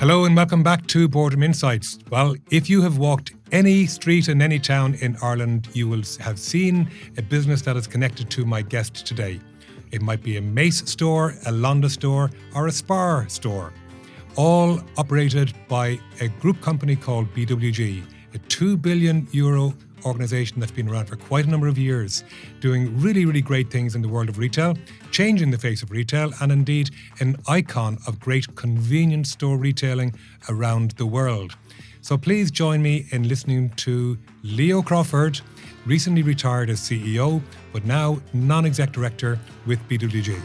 Hello and welcome back to Boardroom Insights. Well, if you have walked any street in any town in Ireland, you will have seen a business that is connected to my guest today. It might be a Mace store, a Londa store, or a Spar store, all operated by a group company called BWG, a €2 billion organisation that's been around for quite a number of years, doing really, really great things in the world of retail, changing the face of retail, and indeed an icon of great convenience store retailing around the world. So please join me in listening to Leo Crawford, recently retired as CEO, but now non-exec director with BWG.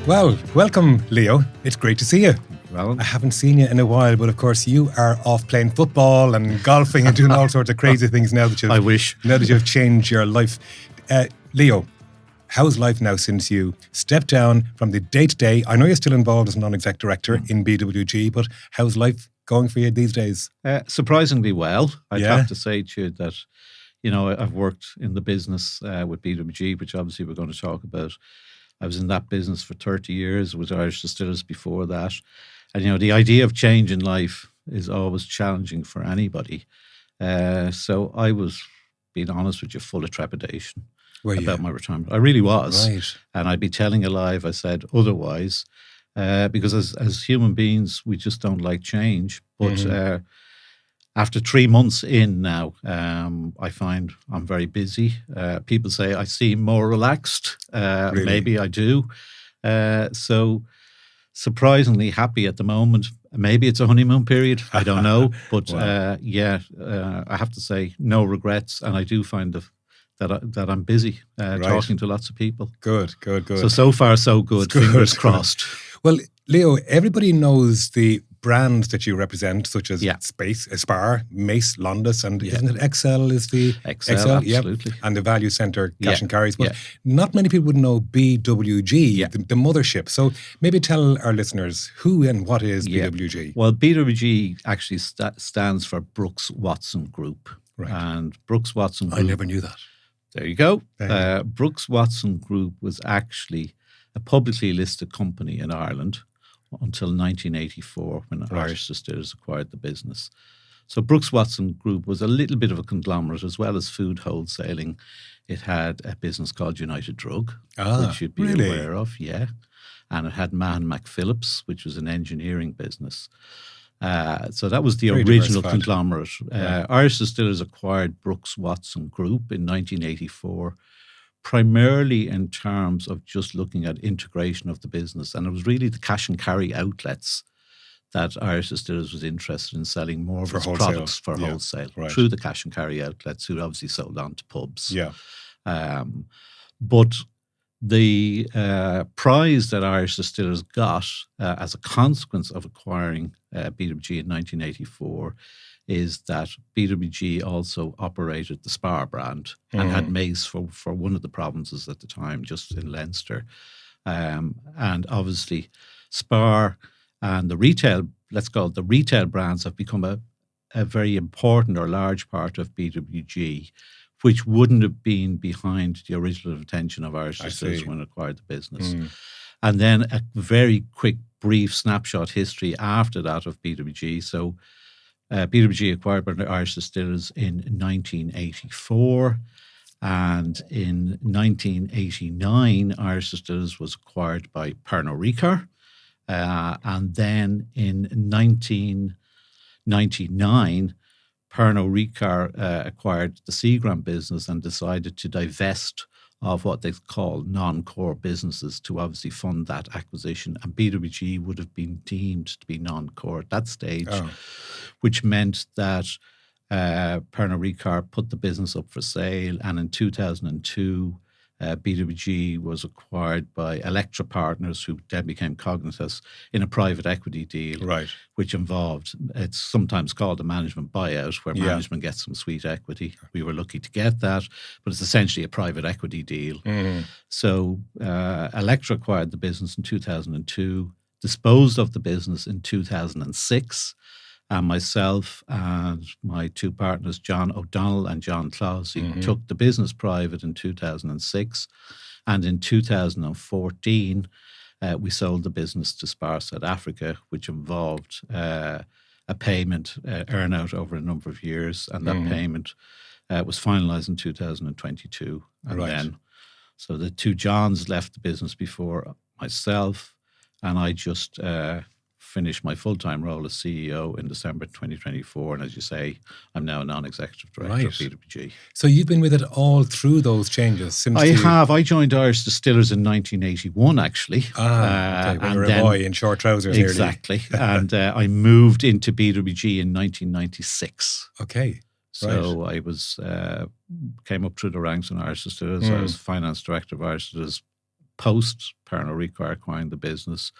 Well, welcome, Leo. It's great to see you. Well, I haven't seen you in a while, but of course you are off playing football and golfing and doing all sorts of crazy things now that you've... I wish. Now that you've changed your life. Leo, how's life now since you stepped down from the day-to-day? I know you're still involved as a non-exec director in BWG, but how's life going for you these days? Surprisingly well. I'd have to say to you that, you know, I've worked in the business with BWG, which obviously we're going to talk about. I was in that business for 30 years, with Irish Distillers before that. And, you know, the idea of change in life is always challenging for anybody. So I was, being honest with you, full of trepidation about my retirement. I really was. Right. And I'd be telling a lie if I said otherwise, because as human beings, we just don't like change. But after 3 months in now, I find I'm very busy. People say I seem more relaxed. Really? Maybe I do. So surprisingly happy at the moment. Maybe it's a honeymoon period. I don't know. But wow. I have to say no regrets. And I do find that I'm busy talking to lots of people. Good. So far, so good. Fingers crossed. Well, Leo, everybody knows the brands that you represent, such as Spar, Mace, Londis, and isn't it XL is the XL? Absolutely. And the Value Centre cash and carries. But not many people would know BWG, the mothership. So maybe tell our listeners who and what is BWG. Well, BWG actually stands for Brooks Watson Group. Right. And Brooks Watson Group... I never knew that. There you go. Brooks Watson Group was actually a publicly listed company in Ireland until 1984 when Irish Distillers acquired the business. So Brooks Watson Group was a little bit of a conglomerate as well as food wholesaling. It had a business called United Drug, which you'd be aware of, and it had Mahon McPhillips, which was an engineering business. So that was the original conglomerate. Irish Distillers acquired Brooks Watson Group in 1984, primarily in terms of just looking at integration of the business. And it was really the cash and carry outlets that Irish Distillers was interested in selling more of its products for wholesale through the cash and carry outlets, who obviously sold on to pubs. But the prize that Irish Distillers got as a consequence of acquiring BWG in 1984 is that BWG also operated the Spar brand and had Mace for one of the provinces at the time, just in Leinster. And obviously Spar and the retail, let's call it the retail brands, have become a very important or large part of BWG, which wouldn't have been behind the original intention of Irish Distillers when it acquired the business. And then a very quick, brief snapshot history after that of BWG. So BWG acquired by Irish Distillers in 1984, and in 1989, Irish Distillers was acquired by Pernod Ricard, and then in 1999, Pernod Ricard acquired the Seagram business and decided to divest of what they call non-core businesses to obviously fund that acquisition. And BWG would have been deemed to be non-core at that stage, which meant that Pernod Ricard put the business up for sale. And in 2002, BWG was acquired by Electra Partners, who then became Cognitas, in a private equity deal, which involved, it's sometimes called a management buyout, where management gets some sweet equity. We were lucky to get that, but it's essentially a private equity deal. So Electra acquired the business in 2002, disposed of the business in 2006, and myself and my two partners, John O'Donnell and John Closey, took the business private in 2006. And in 2014, we sold the business to Spar South Africa, which involved a payment earn-out over a number of years. And that payment was finalised in 2022. And then, so the two Johns left the business before myself, and I just finished my full-time role as CEO in December 2024. And as you say, I'm now a non-executive director of BWG. So you've been with it all through those changes since I have. I joined Irish Distillers in 1981, actually. Okay. When you were a boy in short trousers. Exactly. And I moved into BWG in 1996. Okay. So I was came up through the ranks in Irish Distillers. I was finance director of Irish Distillers post Pernod Ricard acquiring the business.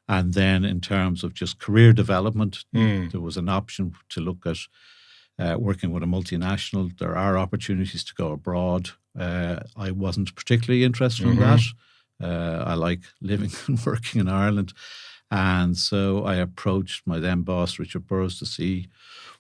And then in terms of just career development, there was an option to look at working with a multinational. There are opportunities to go abroad. I wasn't particularly interested in that. I like living and working in Ireland. And so I approached my then boss, Richard Burrows, to see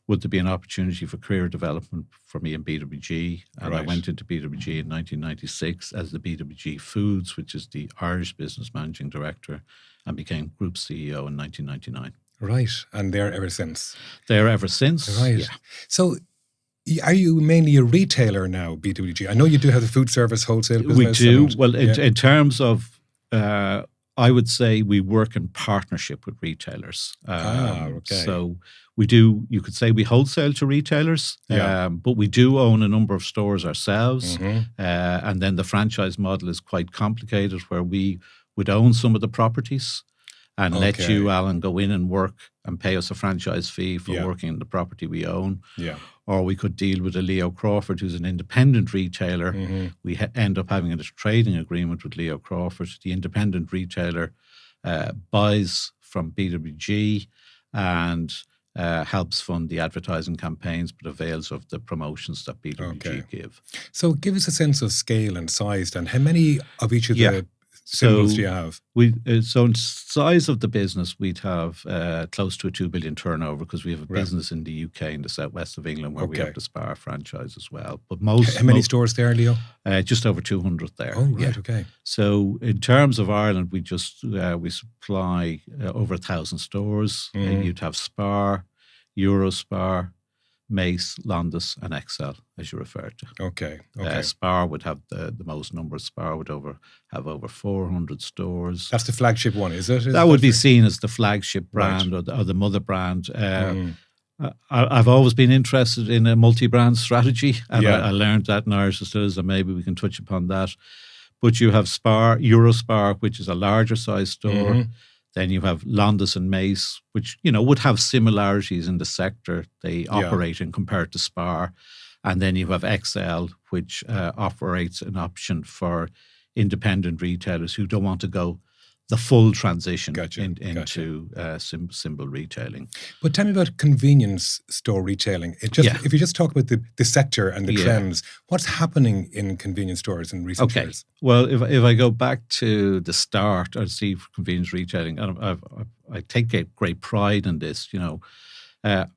would there be an opportunity for career development for me in BWG. And I went into BWG in 1996 as the BWG Foods, which is the Irish business managing director, and became Group CEO in 1999. Right. And there ever since. There ever since. Right. Yeah. So are you mainly a retailer now, BWG? I know you do have the food service wholesale business. We do. Well, in terms of, I would say we work in partnership with retailers. So we do, you could say we wholesale to retailers, but we do own a number of stores ourselves. And then the franchise model is quite complicated, where we would own some of the properties and let you, Alan, go in and work and pay us a franchise fee for working in the property we own. Or we could deal with a Leo Crawford, who's an independent retailer. We end up having a trading agreement with Leo Crawford. The independent retailer buys from BWG and helps fund the advertising campaigns, but avails of the promotions that BWG give. So give us a sense of scale and size, and how many of each of the symbols do you have? So in size of the business, we'd have close to a 2 billion turnover, because we have a business in the UK, in the southwest of England, where we have the Spar franchise as well. But how many stores there, Leo? Just over 200 there. Oh, right, okay. So in terms of Ireland, we just we supply over 1,000 stores. You'd have Spar, Eurospar, Mace, Londis and Excel, as you referred to. Okay. Spar would have the most numbers. Spar would have over 400 stores. That's the flagship one, is it? That would be seen as the flagship brand or the mother brand. I've always been interested in a multi-brand strategy, and I learned that in Irish Distillers, and maybe we can touch upon that. But you have Spar, Eurospar, which is a larger size store. Then you have Londis and Mace, which, would have similarities in the sector they operate in compared to Spar. And then you have XL, which operates an option for independent retailers who don't want to go the full transition into symbol retailing. But tell me about convenience store retailing. If you just talk about the sector and the trends, what's happening in convenience stores in recent years? Well, if I go back to the start, I see convenience retailing, and I take great pride in this.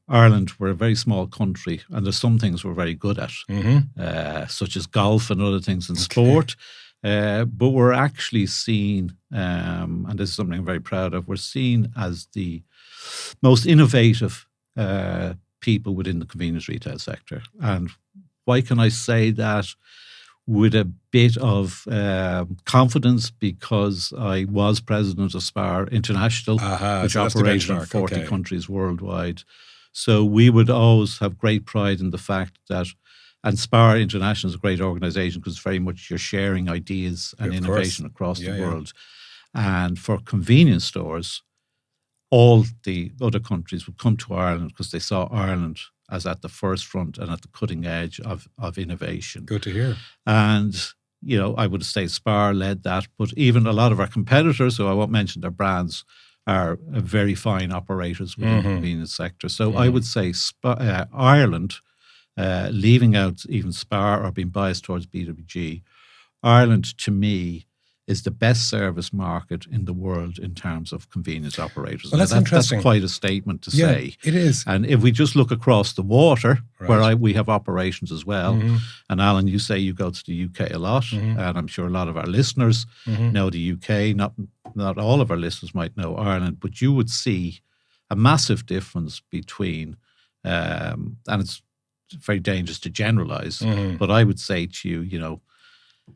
Ireland, we're a very small country, and there's some things we're very good at, such as golf and other things in sport. But we're actually seen, and this is something I'm very proud of, we're seen as the most innovative people within the convenience retail sector. And why can I say that with a bit of confidence? Because I was president of Spar International, which operates in 40 countries worldwide. So we would always have great pride in the fact that, and Spar International is a great organisation because it's very much you're sharing ideas and innovation across the world. And for convenience stores, all the other countries would come to Ireland because they saw Ireland as at the first front and at the cutting edge of innovation. Good to hear. And, I would say Spar led that, but even a lot of our competitors, who I won't mention their brands, are very fine operators within the convenience sector. So I would say Ireland, leaving out even Spar or being biased towards BWG, Ireland to me is the best service market in the world in terms of convenience operators. Well, that's interesting. That's quite a statement to Yeah, say. it is. And if we just look across the water, Right. where we have operations as well, and Alan, you say you go to the UK a lot, and I'm sure a lot of our listeners know the UK. Not all of our listeners might know Ireland, but you would see a massive difference between, and it's very dangerous to generalise, but I would say to you, you know,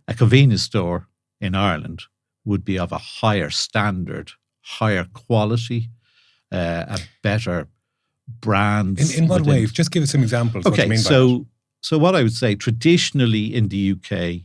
a convenience store in Ireland would be of a higher standard, higher quality, a better brand. In what way? Just give us some examples. Okay, what you mean by that. So what I would say, traditionally in the UK,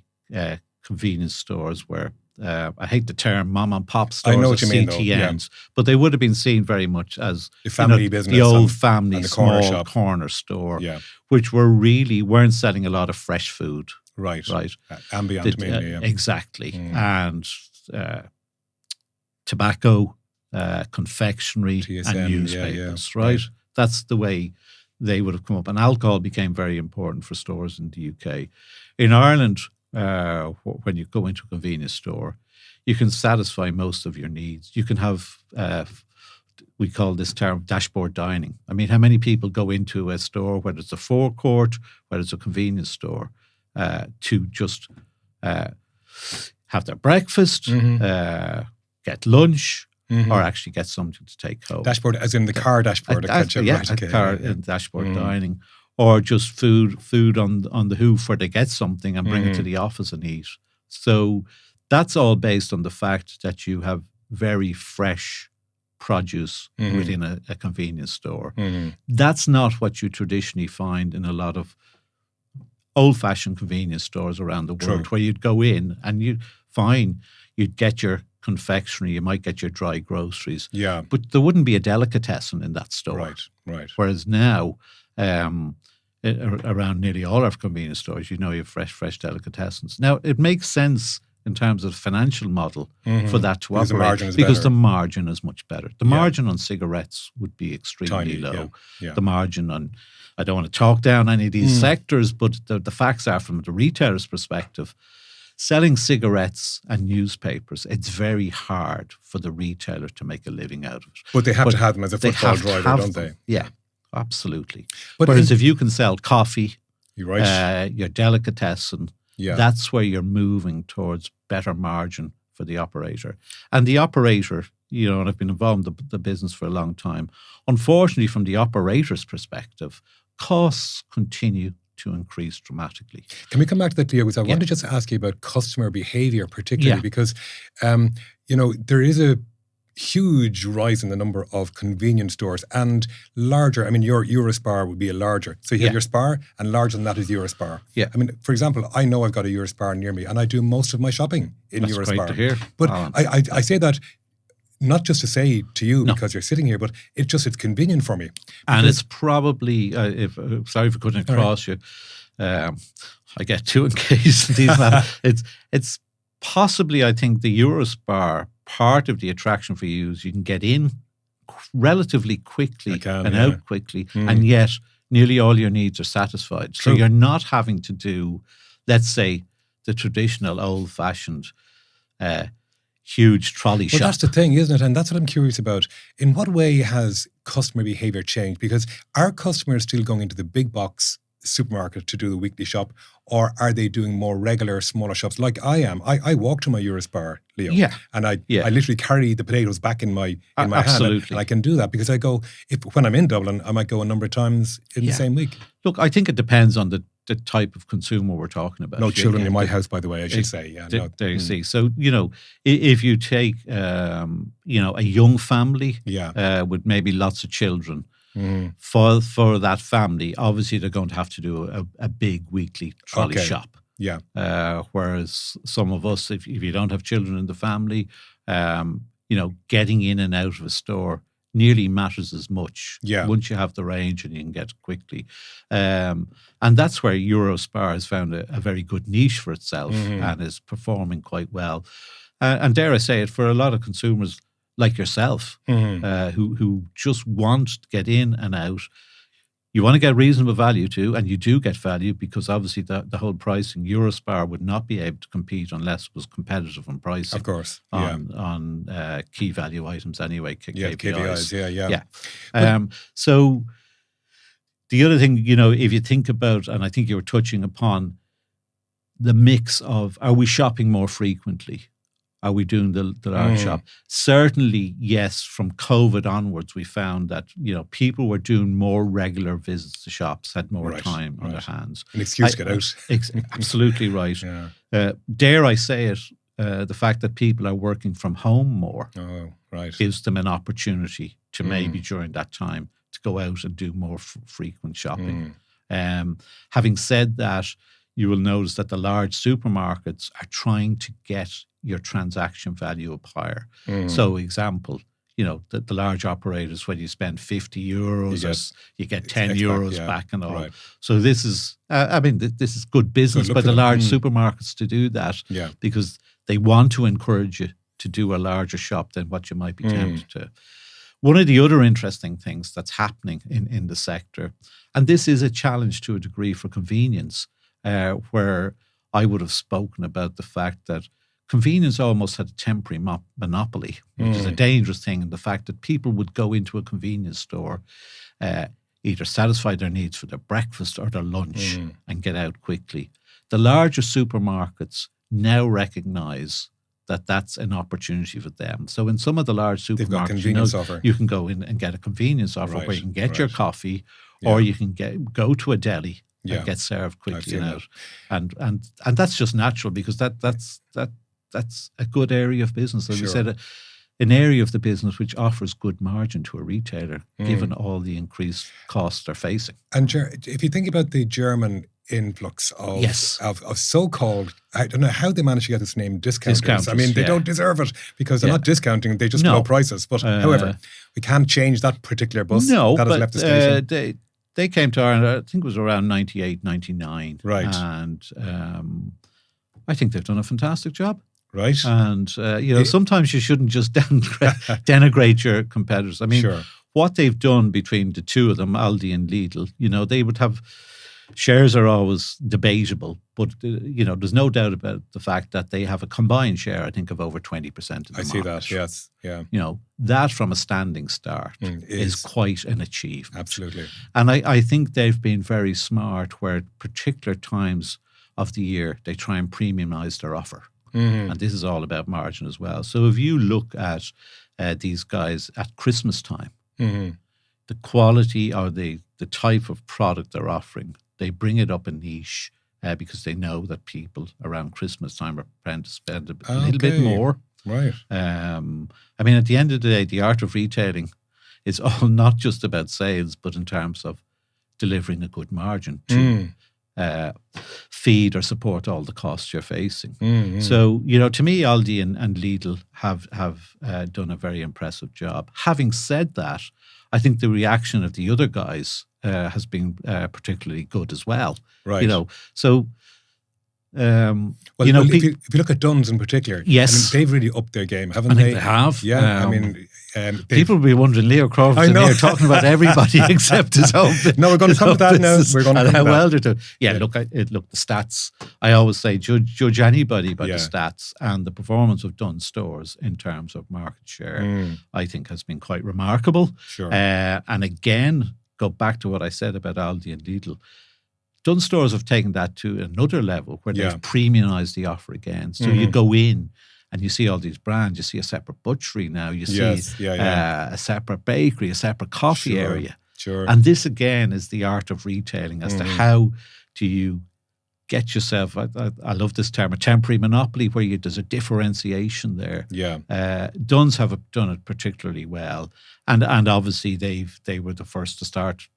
convenience stores were, I hate the term mom and pop stores, I know what you mean, though, CTNs, but they would have been seen very much as the family business, the old family and the small corner store, Yeah. which weren't selling a lot of fresh food. Right. Right. Ambient mainly. Yeah. Exactly. And tobacco, confectionery, TSN, and newspapers, yeah. right? That's the way they would have come up. And alcohol became very important for stores in the UK. In Ireland, when you go into a convenience store, you can satisfy most of your needs. You can have, we call this term dashboard dining. I mean, how many people go into a store, whether it's a forecourt, whether it's a convenience store, to just have their breakfast, get lunch, or actually get something to take home. Dashboard, as in the car dashboard. Dashboard dining, or just food on the hoof where they get something and bring it to the office and eat. So that's all based on the fact that you have very fresh produce within a convenience store. That's not what you traditionally find in a lot of old-fashioned convenience stores around the world, where you'd go in and you'd get your confectionery, you might get your dry groceries, but there wouldn't be a delicatessen in that store. Right. Whereas now, around nearly all our convenience stores, you have fresh delicatessens. Now, it makes sense in terms of the financial model for that to operate, because the margin is much better. The margin on cigarettes would be extremely low. The margin on, I don't want to talk down any of these sectors, but the facts are, from the retailer's perspective, selling cigarettes and newspapers, it's very hard for the retailer to make a living out of it. But they have to have them as a footfall driver, don't they? Yeah, absolutely. Whereas if you can sell coffee, your delicatessen, that's where you're moving towards better margin for the operator. And the operator, and I've been involved in the business for a long time, unfortunately, from the operator's perspective, costs continue to increase dramatically. Can we come back to that, Leo? Because I want to just ask you about customer behaviour, particularly because, there is a huge rise in the number of convenience stores and larger. I mean, your Eurospar would be a larger. So you have your Spar, and larger than that is Eurospar. Yeah. I mean, for example, I know I've got a Eurospar near me, and I do most of my shopping in That's Eurospar. Great to hear. But I say that not just to say to you because you're sitting here, but it's convenient for me. And it's probably, sorry for cutting across you, I get too engaged in these matters. It's possibly, I think, the Eurospar, part of the attraction for you is you can get in relatively quickly out quickly, and yet nearly all your needs are satisfied. True. So you're not having to do, let's say, the traditional old-fashioned huge trolley shop. Well, that's the thing, isn't it? And that's what I'm curious about. In what way has customer behaviour changed? Because are customers still going into the big box supermarket to do the weekly shop, or are they doing more regular, smaller shops like I am? I walk to my Eurospar, Leo, and I literally carry the potatoes back in my hand, and I can do that because I go, when I'm in Dublin, I might go a number of times in the same week. Look, I think it depends on the type of consumer we're talking about. No children in my house, by the way, I should say. There you see. So, if you take, a young family with maybe lots of children, for that family, obviously they're going to have to do a big weekly trolley shop. Yeah. Whereas some of us, if you don't have children in the family, getting in and out of a store nearly matters as much once you have the range and you can get it quickly. And that's where Eurospar has found a very good niche for itself and is performing quite well. And dare I say it, for a lot of consumers like yourself, who just want to get in and out, You want to get reasonable value too, and you do get value because obviously the whole pricing, Eurospar would not be able to compete unless it was competitive on pricing. Of course, on key value items anyway, KPIs. Yeah. So the other thing, if you think about, and I think you were touching upon the mix of, are we shopping more frequently? Are we doing the large shop? Certainly, yes. From COVID onwards, we found that people were doing more regular visits to shops, had more time on their hands. An excuse to get out. Absolutely right. Dare I say it? The fact that people are working from home more gives them an opportunity to maybe during that time to go out and do more frequent shopping. Having said that, you will notice that the large supermarkets are trying to get your transaction value up higher. So example, the large operators, when you spend €50, you get €10 back and all. Right. So this is, this is good business by the large supermarkets to do that because they want to encourage you to do a larger shop than what you might be tempted to. One of the other interesting things that's happening in the sector, and this is a challenge to a degree for convenience, where I would have spoken about the fact that convenience almost had a temporary monopoly, which is a dangerous thing, and the fact that people would go into a convenience store, either satisfy their needs for their breakfast or their lunch and get out quickly. The larger supermarkets now recognise that that's an opportunity for them. So in some of the large supermarkets, you can go in and get a convenience offer where you can get your coffee or you can go to a deli and get served quickly and out. And that's just natural because that's a good area of business. As we said, an area of the business which offers good margin to a retailer, given all the increased costs they're facing. And if you think about the German influx of so-called, I don't know how they manage to get this name, discounters. I mean, they don't deserve it because they're not discounting, they just low prices. But however, we can't change that particular bus. No, that has left the station. They came to Ireland, I think it was around 98, 99. Right. And I think they've done a fantastic job. Right. And, sometimes you shouldn't just denigrate your competitors. I mean, what they've done between the two of them, Aldi and Lidl, they would have, shares are always debatable, but, there's no doubt about the fact that they have a combined share, I think, of over 20% of the market. I see that, yes. Yeah. That from a standing start is quite an achievement. Absolutely. And I think they've been very smart where at particular times of the year, they try and premiumize their offer. And this is all about margin as well. So if you look at these guys at Christmas time, the quality or the type of product they're offering, they bring it up a niche because they know that people around Christmas time are prepared to spend a little bit more. Right. At the end of the day, the art of retailing is all not just about sales, but in terms of delivering a good margin to feed or support all the costs you're facing. So, to me, Aldi and Lidl have done a very impressive job. Having said that, I think the reaction of the other guys has been particularly good as well. Right. So... if you look at Dunn's in particular, they've really upped their game, haven't they? I think they have. Yeah, people will be wondering, Leo Crawford in here talking about everybody except his own. No, we're going to come to that now. We're going to come to that. Well they're doing. Look, the stats. I always say judge anybody by the stats, and the performance of Dunn's stores in terms of market share, I think, has been quite remarkable. Sure. And again, go back to what I said about Aldi and Lidl. Dunn stores have taken that to another level where they've premiumized the offer again. So you go in and you see all these brands. You see a separate butchery now. You see a separate bakery, a separate coffee area. Sure. And this, again, is the art of retailing as to how do you get yourself, I love this term, a temporary monopoly where there's a differentiation there. Yeah. Dunn's have done it particularly well. And obviously they were the first to start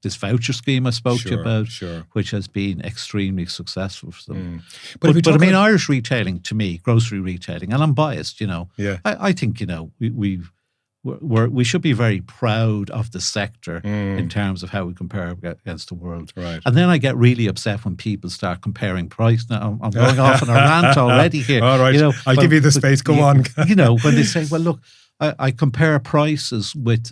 this voucher scheme I spoke to you about, which has been extremely successful for them. But Irish retailing, to me, grocery retailing, and I'm biased, I think, we should be very proud of the sector in terms of how we compare against the world. Right. And then I get really upset when people start comparing price. Now, I'm going off on a rant already here. All right, I'll give you the space. Go on. When they say, well, look, I compare prices with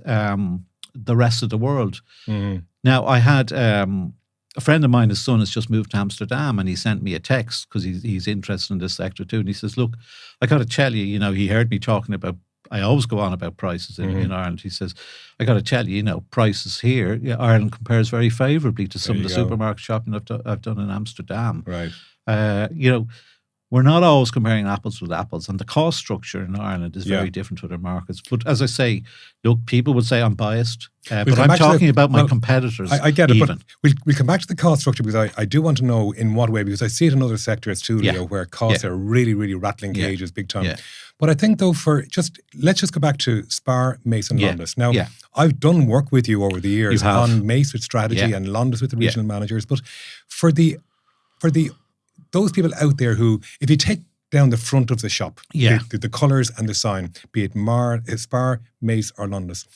the rest of the world. Mhm. Now, I had a friend of mine, his son has just moved to Amsterdam, and he sent me a text because he's interested in this sector too. And he says, look, I got to tell you, he heard me talking about, I always go on about prices in Ireland. He says, I got to tell you, prices here, Ireland compares very favourably to some of the supermarket shopping I've done in Amsterdam. Right. We're not always comparing apples with apples, and the cost structure in Ireland is very different to other markets. But as I say, look, people would say I'm biased, but I'm talking about my competitors. I get it, but we'll come back to the cost structure, because I do want to know in what way, because I see it in other sectors too, Leo, where costs are really, really rattling cages big time. Yeah. But I think though, let's just go back to Spar, Mace and Londis. Now, I've done work with you over the years on Mace with strategy and Londis with the regional managers, but for those people out there who, if you take down the front of the shop, the colours and the sign, be it Spar, Mace or Londis,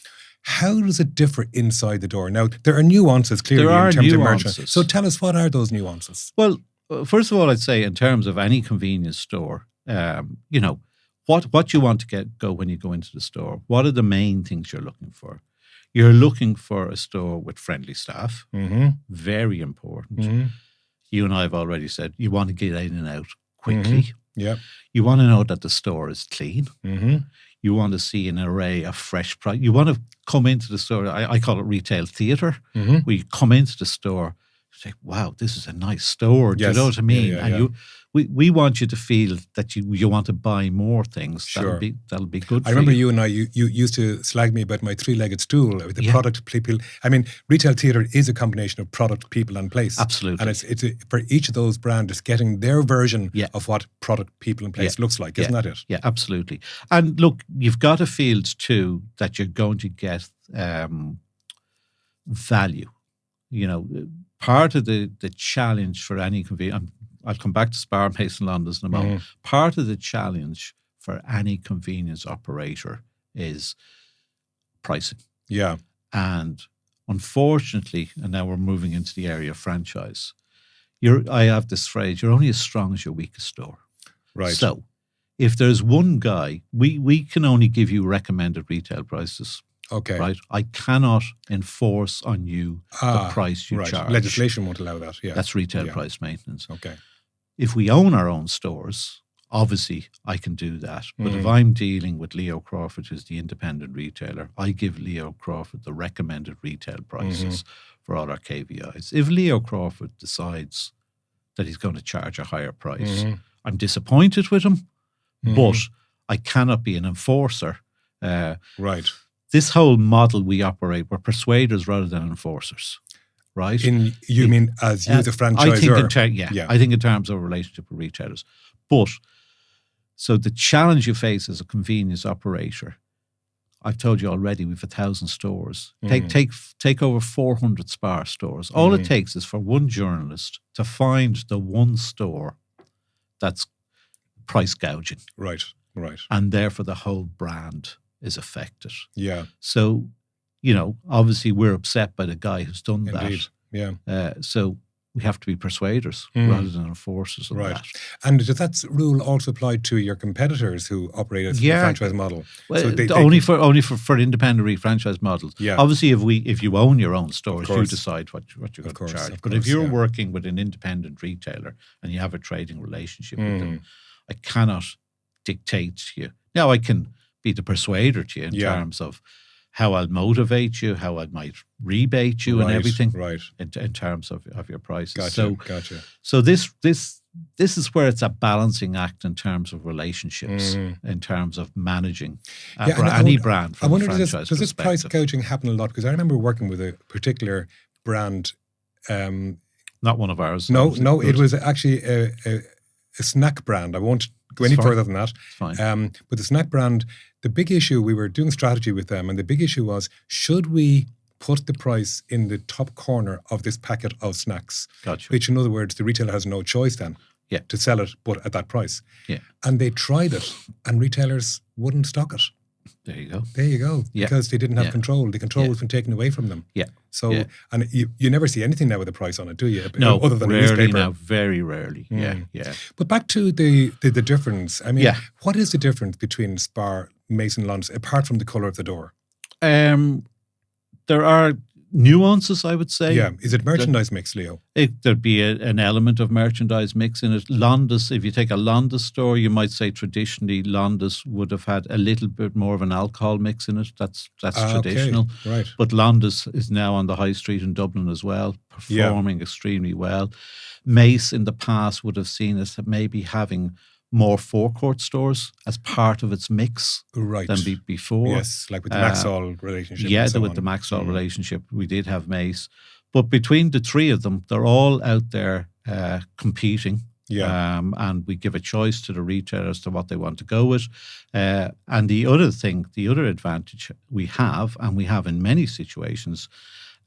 how does it differ inside the door? Now, there are nuances clearly in terms of merchandise. So tell us, what are those nuances? Well, first of all, I'd say in terms of any convenience store, what you want to go when you go into the store. What are the main things you're looking for? You're looking for a store with friendly staff. Very important. You and I have already said you want to get in and out quickly. Yeah. You want to know that the store is clean. You want to see an array of fresh products. You want to come into the store. I call it retail theatre. Where you come into the store, you say, "Wow, this is a nice store." Do you know what I mean? We want you to feel that you want to buy more things. Sure. That'll be good. I remember you and I, you used to slag me about my three-legged stool with the product, people. I mean, retail theatre is a combination of product, people and place. Absolutely. And it's for each of those brands, it's getting their version of what product, people and place looks like. Isn't that it? Yeah, absolutely. And look, you've got to feel too that you're going to get value. Part of the challenge for any convenience, I'll come back to Spar, Mace and Londis in a moment. Part of the challenge for any convenience operator is pricing. Yeah. And unfortunately, and now we're moving into the area of franchise, I have this phrase, you're only as strong as your weakest store. Right. So if there's one guy, we can only give you recommended retail prices. Okay. Right. I cannot enforce on you the price you charge. Legislation won't allow that. Yeah. That's retail price maintenance. Okay. If we own our own stores, obviously I can do that. But if I'm dealing with Leo Crawford, who's the independent retailer, I give Leo Crawford the recommended retail prices for all our KVIs. If Leo Crawford decides that he's going to charge a higher price, I'm disappointed with him, but I cannot be an enforcer. Right. This whole model we operate, we're persuaders rather than enforcers. Right? You mean as you, the franchisor? I think in terms of a relationship with retailers. But, so the challenge you face as a convenience operator, I've told you already, we've 1,000 stores. Take over 400 Spar stores. All it takes is for one journalist to find the one store that's price gouging. Right. And therefore the whole brand is affected. Yeah. So, obviously we're upset by the guy who's done Indeed. that. Yeah. So we have to be persuaders rather than enforcers of that. And does that rule also apply to your competitors who operate as a franchise model? Well, so only for independent franchise models. Yeah. Obviously, if you own your own stores, you decide what you're going to charge. But if you're working with an independent retailer and you have a trading relationship with them, I cannot dictate to you. Now, I can be the persuader to you in terms of how I'll motivate you, how I might rebate you and everything in terms of your prices. Gotcha. So this is where it's a balancing act in terms of relationships, in terms of managing any brand from a franchise perspective. Does this price gouging happen a lot? Because I remember working with a particular brand. Not one of ours. No, it was actually a snack brand. I won't go any further than that. It's fine. But the snack brand, the big issue, we were doing strategy with them, and the big issue was, should we put the price in the top corner of this packet of snacks? Gotcha. Which, in other words, the retailer has no choice then to sell it, but at that price. Yeah. And they tried it, and retailers wouldn't stock it. There you go. Yeah. Because they didn't have control. The control was been taken away from them. Yeah. So, and you never see anything now with a price on it, do you? No, other than rarely a newspaper. now, very rarely. Yeah. But back to the difference. I mean, what is the difference between Spar, Mace and Londis, apart from the colour of the door? there are nuances, I would say. Yeah. Is it merchandise mix, Leo? There'd be an element of merchandise mix in it. Londis, if you take a Londis store, you might say traditionally Londis would have had a little bit more of an alcohol mix in it. That's traditional. Okay. Right. But Londis is now on the high street in Dublin as well, performing extremely well. Mace in the past would have seen us maybe having more forecourt stores as part of its mix than before. Yes, like with the Maxall relationship. Yeah, with the Maxall relationship, we did have Mace. But between the three of them, they're all out there competing. Yeah. And we give a choice to the retailer as to what they want to go with. And the other advantage we have, and we have in many situations,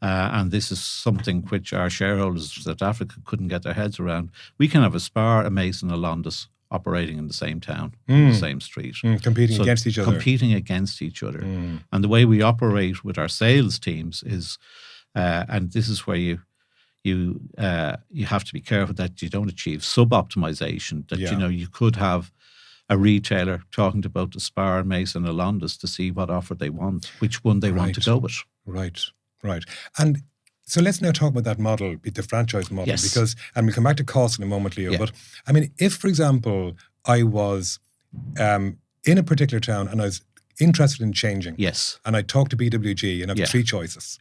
and this is something which our shareholders in South Africa couldn't get their heads around, we can have a Spar, a Mace and a Londis operating in the same town, the same street. Competing against each other. Competing against each other. And the way we operate with our sales teams is, and this is where you have to be careful that you don't achieve sub-optimization, that you could have a retailer talking about the Spar, Mace and a Londis to see what offer they want, which one they want to go with. Right. And so let's now talk about that model, the franchise model, because, and we'll come back to cost in a moment, Leo, but I mean, if, for example, I was in a particular town and I was interested in changing, and I talked to BWG and I have three choices.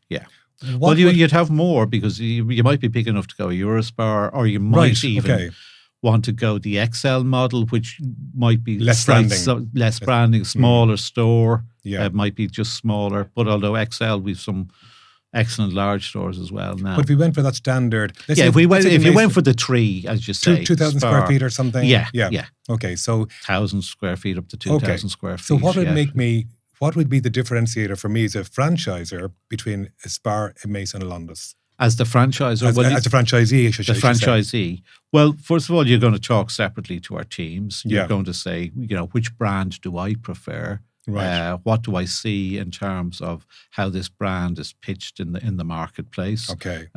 Well, you'd have more because you might be big enough to go a Eurospar, or you might even want to go the XL model, which might be less branding, smaller store. It might be just smaller. But although XL, we've some excellent large stores as well now. But if we went for that standard, if you went for the three, as you say, 2,000 square feet or something. Yeah. Okay, so 1,000 square feet up to 2,000 square feet. So what would be the differentiator for me as a franchisor between a Spar, a Mace and a Londis? As the franchisor? As a franchisee, I should say. Well, first of all, you're going to talk separately to our teams. You're going to say, which brand do I prefer? Right. What do I see in terms of how this brand is pitched in the marketplace? Okay.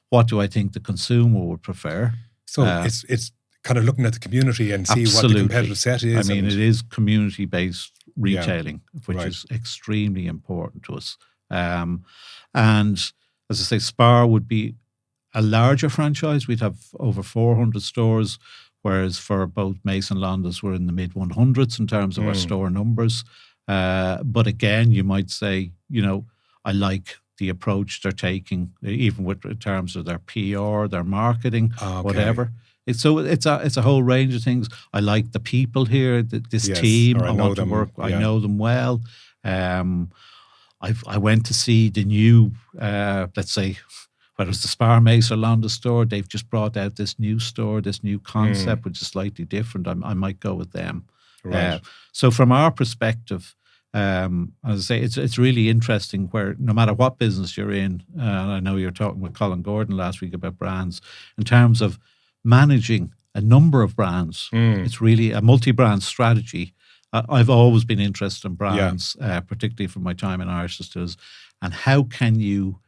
What do I think the consumer would prefer? So it's kind of looking at the community and see what the competitive set is. I mean, it is community-based retailing, which is extremely important to us. And as I say, Spar would be a larger franchise. We'd have over 400 stores, whereas for both Mace and Londis, we're in the mid-100s in terms of our store numbers. But again, you might say, I like the approach they're taking, even in terms of their PR, their marketing, whatever. It's a whole range of things. I like the people here, this team. I want to work. I know them well. I went to see the new, let's say, whether it's the Spar, Mace or Londis store, they've just brought out this new store, this new concept, which is slightly different. I might go with them. Right. So from our perspective, as I say, it's really interesting where no matter what business you're in, and I know you were talking with Colin Gordon last week about brands, in terms of managing a number of brands, it's really a multi-brand strategy. I've always been interested in brands, particularly from my time in Irish Distillers, and how can you,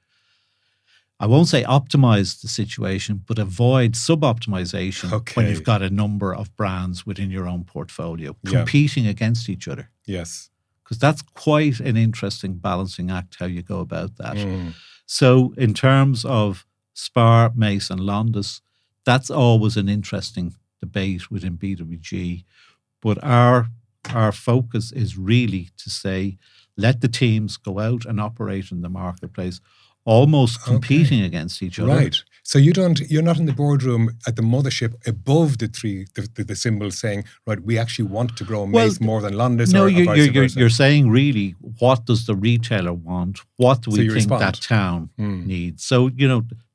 I won't say optimize the situation, but avoid sub-optimization when you've got a number of brands within your own portfolio competing against each other. Yes. Because that's quite an interesting balancing act, how you go about that. So in terms of Spar, Mace and Londis, that's always an interesting debate within BWG. But our focus is really to say, let the teams go out and operate in the marketplace, almost competing against each other. Right. So you're not in the boardroom at the mothership above the symbol saying, right, we actually want to grow Mace more than Londis. No, or vice versa. You're saying really, what does the retailer want? What do we think that town needs? So,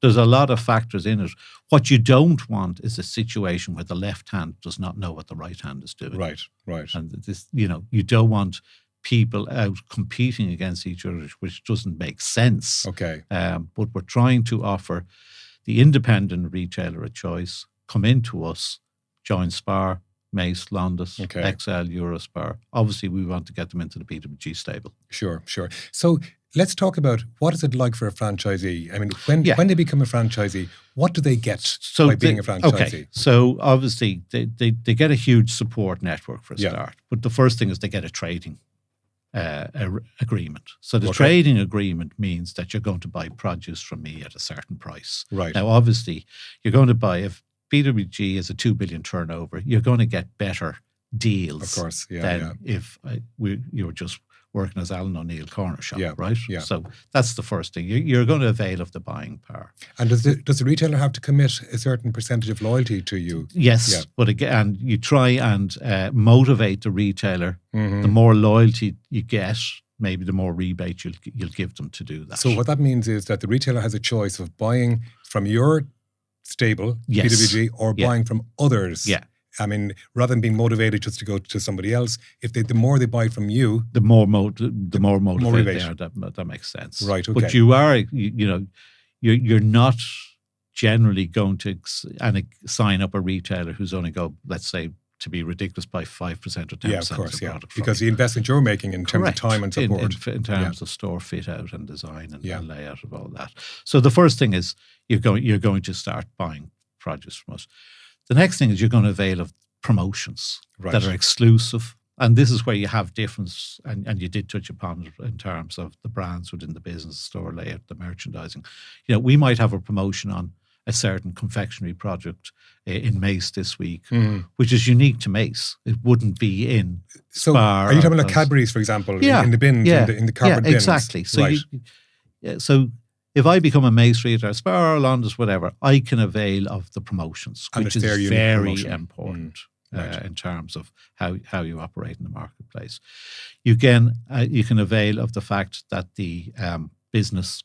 there's a lot of factors in it. What you don't want is a situation where the left hand does not know what the right hand is doing. Right. And this, you don't want people out competing against each other, which doesn't make sense. Okay. But we're trying to offer the independent retailer a choice. Come into us, join Spar, Mace, Londis, XL, Eurospar. Obviously, we want to get them into the BWG stable. Sure. So let's talk about what is it like for a franchisee. I mean, when they become a franchisee, what do they get by being a franchisee? Okay, so obviously they get a huge support network for a start. But the first thing is they get a trading agreement. So the trading agreement means that you're going to buy produce from me at a certain price. Right. Now, obviously, you're going to buy, if BWG is a 2 billion turnover, you're going to get better deals Of course, than if you were just working as Alan O'Neill corner shop, right? Yeah. So that's the first thing. You're going to avail of the buying power. And does the retailer have to commit a certain percentage of loyalty to you? Yes, but again, you try and motivate the retailer. The more loyalty you get, maybe the more rebate you'll give them to do that. So what that means is that the retailer has a choice of buying from your stable, BWG, or buying from others. Yeah. I mean, rather than being motivated just to go to somebody else, the more they buy from you, the more motivated they are. That makes sense, right? Okay. But you are, you're not generally going to sign up a retailer who's only let's say, to be ridiculous, by 5% or 10%. Yeah, of course, of product because the investment you're making in terms of time and support, in terms of store fit out and design and layout of all that. So the first thing is you're going to start buying produce from us. The next thing is you're going to avail of promotions that are exclusive. And this is where you have difference, and you did touch upon it in terms of the brands within the business, store layout, the merchandising. We might have a promotion on a certain confectionery product in Mace this week, which is unique to Mace. It wouldn't be in Spar. Are you talking about Cadbury's, for example, in the bins, in the cardboard bins? Exactly. So so if I become a Mace retailer, Spar, Londis, whatever, I can avail of the promotions, which is very important in terms of how you operate in the marketplace. You can avail of the fact that the business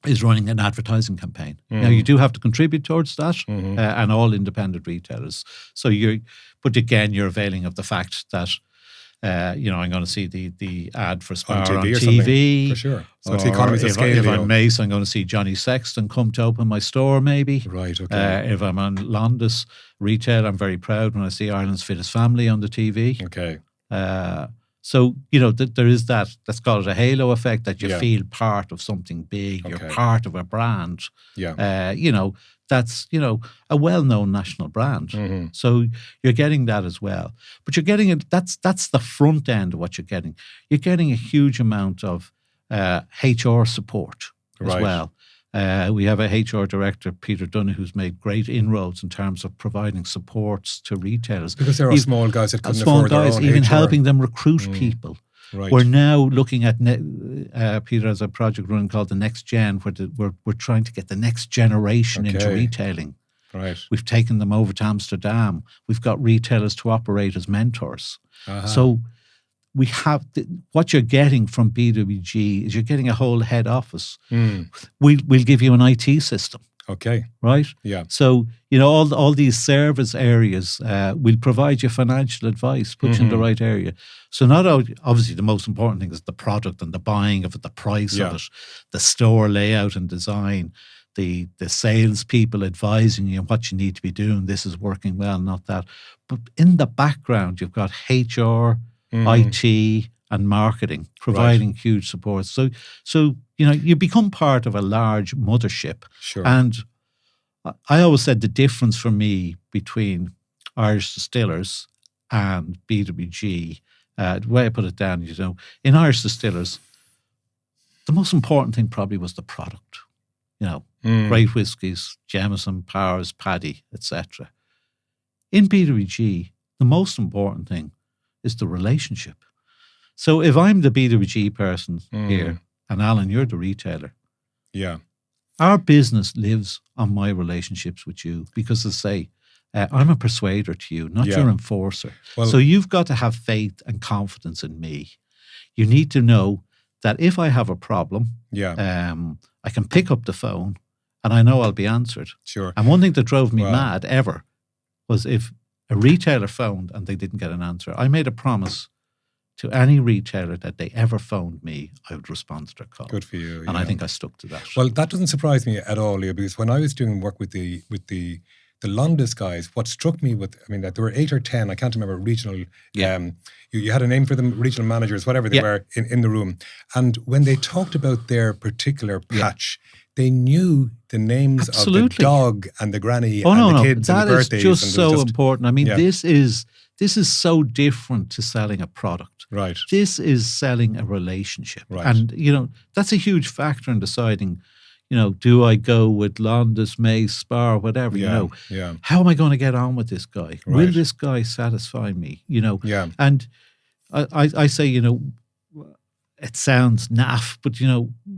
is running an advertising campaign. Now, you do have to contribute towards that, and all independent retailers. So but again, you're availing of the fact that I'm going to see the ad for Spar on TV. For sure. So it's economies of scale. If I'm Mace, I'm going to see Johnny Sexton come to open my store, maybe. Right, okay. If I'm on Londis retail, I'm very proud when I see Ireland's Fittest Family on the TV. Okay. So, there is that, let's call it a halo effect, that you feel part of something big, you're part of a brand. Yeah. That's, a well-known national brand. So you're getting that as well. But you're getting it, that's the front end of what you're getting. You're getting a huge amount of HR support as well. We have a HR director, Peter Dunne, who's made great inroads in terms of providing supports to retailers. Because there are small guys that couldn't afford their own even HR. helping them recruit people. Right. We're now looking at, Peter has a project running called The Next Gen, where we're trying to get the next generation into retailing. Right. We've taken them over to Amsterdam. We've got retailers to operate as mentors. So we have what you're getting from BWG is you're getting a whole head office. We'll give you an IT system. Okay. Right? Yeah. So, all these service areas, we'll provide you financial advice, put you in the right area. So not obviously the most important thing is the product and the buying of it, the price of it, the store layout and design, the salespeople advising you on what you need to be doing. This is working well, not that. But in the background, you've got HR, IT, and marketing providing huge support. So you become part of a large mothership. Sure. And I always said the difference for me between Irish Distillers and BWG, the way I put it down, in Irish Distillers, the most important thing probably was the product. Great whiskies, Jameson, Powers, Paddy, etc. In BWG, the most important thing is the relationship. So if I'm the BWG person here, and Alan, you're the retailer, our business lives on my relationships with you, because as I say, I'm a persuader to you, not your enforcer. Well, so you've got to have faith and confidence in me. You need to know that if I have a problem, I can pick up the phone and I know I'll be answered. Sure. And one thing that drove me mad ever was if a retailer phoned and they didn't get an answer. I made a promise to any retailer that they ever phoned me, I would respond to their call. Good for you. And I think I stuck to that. Well, that doesn't surprise me at all, Leo, because when I was doing work with the Londis guys, what struck me that there were 8 or 10, I can't remember, regional, you had a name for them, regional managers, whatever they were in the room. And when they talked about their particular patch, they knew the names of the dog and the granny and the kids and the birthdays. That is just so important. I mean, this is This is so different to selling a product. Right. This is selling a relationship. Right. And, that's a huge factor in deciding, do I go with Londis, Mace, Spar, whatever, Yeah. How am I going to get on with this guy? Right. Will this guy satisfy me? Yeah. And I say, it sounds naff, but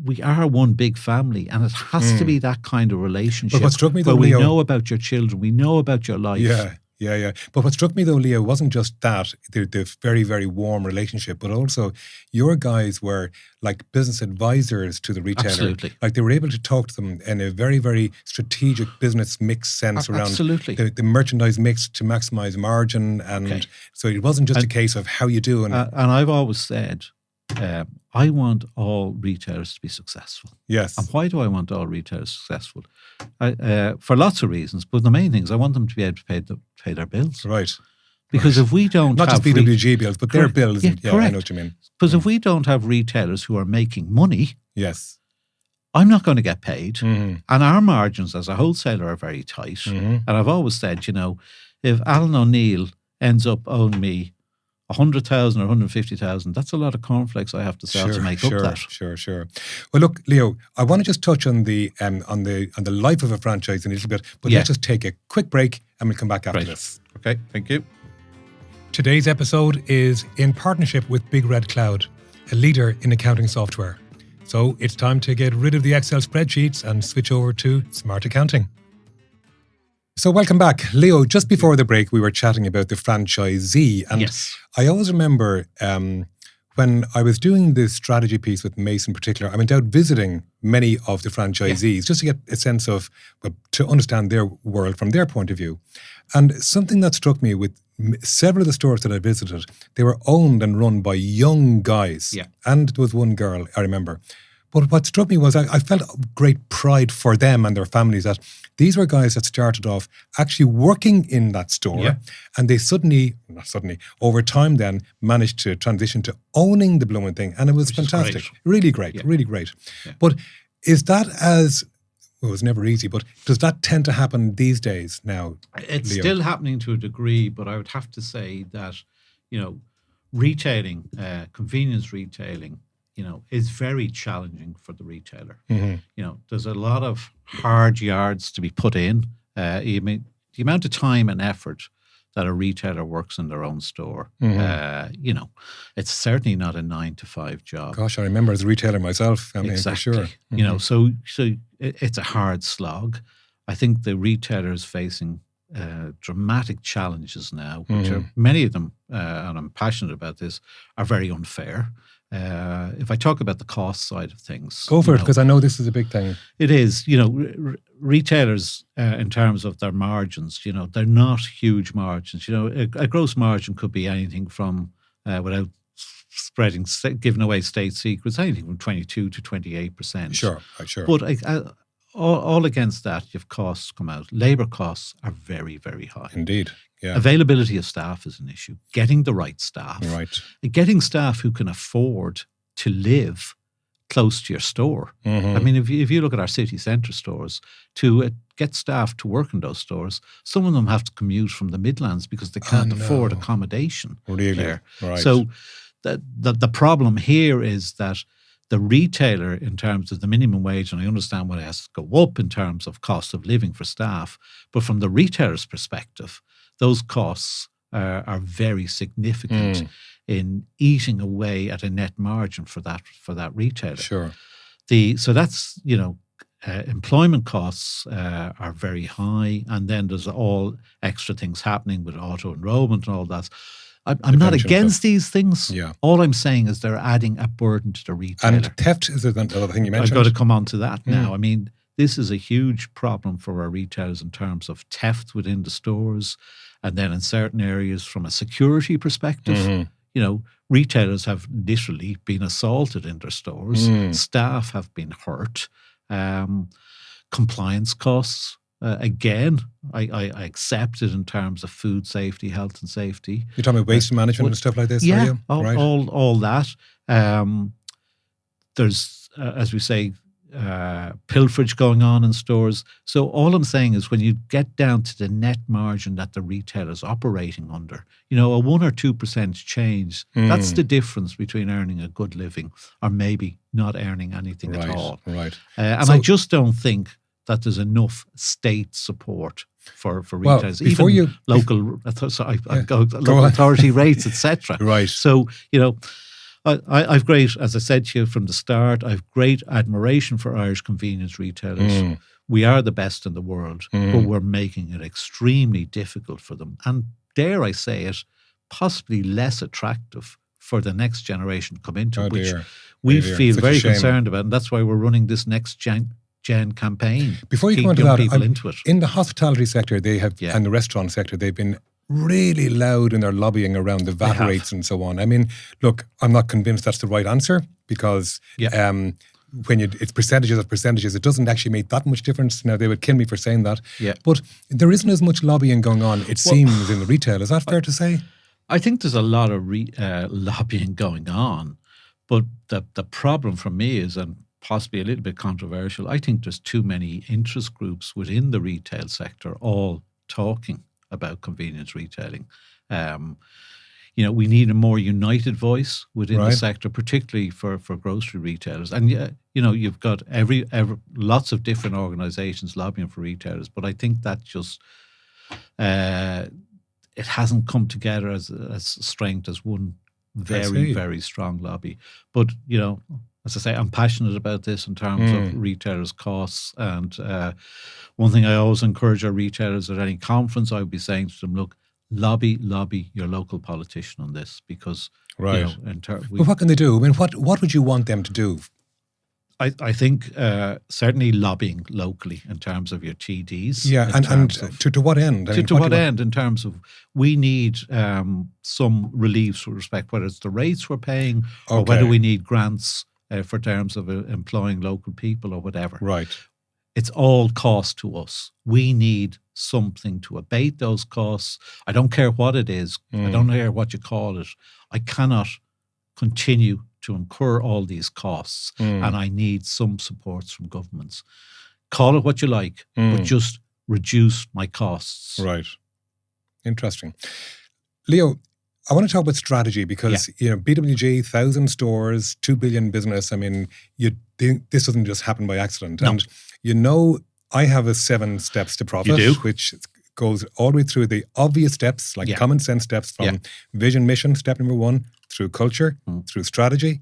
we are one big family, and it has to be that kind of relationship. But what struck me though, where we Leo, know about your children, we know about your life. Yeah. But what struck me though, Leo, wasn't just that, the very, very warm relationship, but also your guys were like business advisors to the retailer. Absolutely. Like they were able to talk to them in a very, very strategic business mix sense around the merchandise mix to maximize margin. And so it wasn't just a case of how you do. And I've always said, I want all retailers to be successful. Yes. And why do I want all retailers successful? For lots of reasons, but the main thing is I want them to be able to pay their bills. Right. Because if we don't not have just BWG bills, but their bills. Yeah, I know what you mean. Because if we don't have retailers who are making money, yes, I'm not going to get paid. Mm-hmm. And our margins as a wholesaler are very tight. Mm-hmm. And I've always said, if Alan O'Neill ends up owing me 100,000 or 150,000, that's a lot of cornflakes I have to sell to make up that. Sure. Well, look, Leo, I want to just touch on the life of a franchise in a little bit, but let's just take a quick break and we'll come back after this. Okay, thank you. Today's episode is in partnership with Big Red Cloud, a leader in accounting software. So it's time to get rid of the Excel spreadsheets and switch over to smart accounting. So welcome back. Leo, just before the break, we were chatting about the franchisee. And I always remember when I was doing the strategy piece with Mace in particular, I went out visiting many of the franchisees just to get a sense of, to understand their world from their point of view. And something that struck me with several of the stores that I visited, they were owned and run by young guys. Yeah. And there was one girl, I remember. But what struck me was I felt great pride for them and their families that these were guys that started off actually working in that store and they over time then managed to transition to owning the blooming thing. And it was fantastic. Really great. Yeah. But is that well, it's never easy, but does that tend to happen these days now, It's Leo? still happening to a degree, but I would have to say that, retailing, convenience retailing, is very challenging for the retailer. Mm-hmm. There's a lot of hard yards to be put in. The amount of time and effort that a retailer works in their own store, it's certainly not a 9-to-5 job. Gosh, I remember as a retailer myself. I mean, exactly. For sure. So it's a hard slog. I think the retailer is facing dramatic challenges now, which are many of them, and I'm passionate about this, are very unfair. If I talk about the cost side of things, go for it, because I know this is a big thing. It is. Retailers, in terms of their margins, they're not huge margins. A gross margin could be anything from, without giving away state secrets, anything from 22 to 28%. Sure. But all against that, you've costs come out. Labour costs are very, very high. Indeed. Yeah. Availability of staff is an issue. Getting the right staff. Right. Getting staff who can afford to live close to your store. Mm-hmm. I mean, if you look at our city centre stores, to get staff to work in those stores, some of them have to commute from the Midlands because they can't afford accommodation there. Right. So the problem here is that the retailer, in terms of the minimum wage, and I understand what it has to go up in terms of cost of living for staff, but from the retailer's perspective, those costs are very significant in eating away at a net margin for that retailer. Sure. So that's, employment costs are very high, and then there's all extra things happening with auto enrollment and all that. I'm not against these things. Yeah. All I'm saying is they're adding a burden to the retailer. And theft is another thing you mentioned. I've got to come on to that now. I mean, this is a huge problem for our retailers in terms of theft within the stores, and then in certain areas from a security perspective. Retailers have literally been assaulted in their stores. Staff have been hurt. Compliance costs. Again, I accept it in terms of food safety, health and safety. You're talking about waste management and stuff like this, yeah, are you? All that. There's, as we say, pilferage going on in stores. So all I'm saying is when you get down to the net margin that the retailer's operating under, a 1 or 2% change, that's the difference between earning a good living or maybe not earning anything at all. Right. And I just don't think that there's enough state support for retailers, local authority rates, etc. Right. So, I've great, as I said to you from the start, I've great admiration for Irish convenience retailers. We are the best in the world, but we're making it extremely difficult for them. And dare I say it, possibly less attractive for the next generation to come into, which we feel very concerned about. And that's why we're running this next gen campaign. Before you come on to that, in the hospitality sector, they have, and the restaurant sector, they've been really loud in their lobbying around the VAT rates and so on. I mean, look, I'm not convinced that's the right answer because when it's percentages of percentages, it doesn't actually make that much difference. Now, they would kill me for saying that. Yeah. But there isn't as much lobbying going on, it seems, in the retail. Is that fair to say? I think there's a lot of lobbying going on. But the problem for me is, and possibly a little bit controversial, I think there's too many interest groups within the retail sector all talking about convenience retailing. We need a more united voice within the sector, particularly for grocery retailers. And you've got every lots of different organisations lobbying for retailers, but I think that just it hasn't come together as strength as one very, very strong lobby. But as I say, I'm passionate about this in terms of retailers' costs. And one thing I always encourage our retailers at any conference, I would be saying to them, look, lobby your local politician on this because, but what can they do? I mean, what would you want them to do? I think certainly lobbying locally in terms of your TDs. Yeah, and to what end? To what end in terms of we need some reliefs with respect, whether it's the rates we're paying or whether we need grants for terms of employing local people or whatever. Right. It's all cost to us. We need something to abate those costs. I don't care what it is. I don't care what you call it. I cannot continue to incur all these costs and I need some supports from governments. Call it what you like, but just reduce my costs. Right. Interesting. Leo, I want to talk about strategy because, BWG, 1,000 stores, 2 billion business. I mean, this doesn't just happen by accident. No. And, I have a 7 steps to profit, which goes all the way through the obvious steps, like common sense steps from vision, mission, step number 1, through culture, through strategy,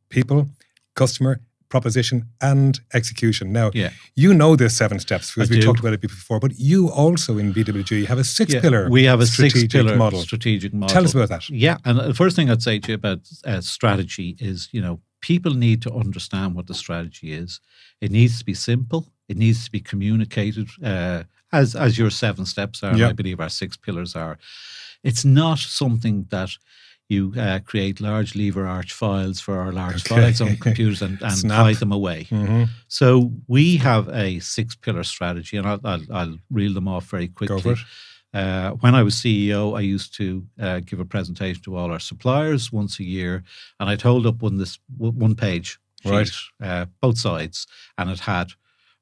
people, customer, proposition, and execution. Now, you know there's 7 steps because we talked about it before, but you also in BWG have a 6-pillar we have a strategic 6-pillar model. Tell us about that. Yeah, and the first thing I'd say to you about strategy is, people need to understand what the strategy is. It needs to be simple. It needs to be communicated as your 7 steps are, and I believe our 6 pillars are. It's not something that you create large lever arch files for our large files on computers and hide them away. So we have a 6-pillar strategy, and I'll reel them off very quickly. Go for it. When I was CEO, I used to give a presentation to all our suppliers once a year, and I'd hold up one page sheet, both sides, and it had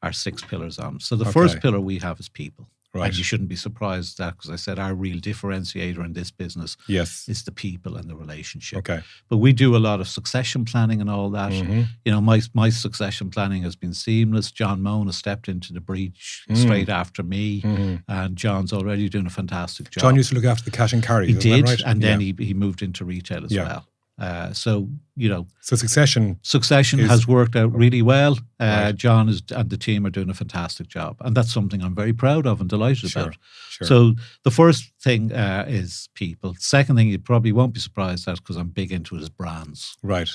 our 6 pillars on. So the first pillar we have is people. Right. And you shouldn't be surprised that, because I said our real differentiator in this business is the people and the relationship. Okay. But we do a lot of succession planning and all that. My succession planning has been seamless. John Mona stepped into the breach straight after me, and John's already doing a fantastic job. John used to look after the cash and carry. He did, right? and then he moved into retail as well. So succession has worked out really well. John and the team are doing a fantastic job, and that's something I'm very proud of and delighted about. Sure. So the first thing is people. Second thing, you probably won't be surprised at, because I'm big into it, is brands. Right.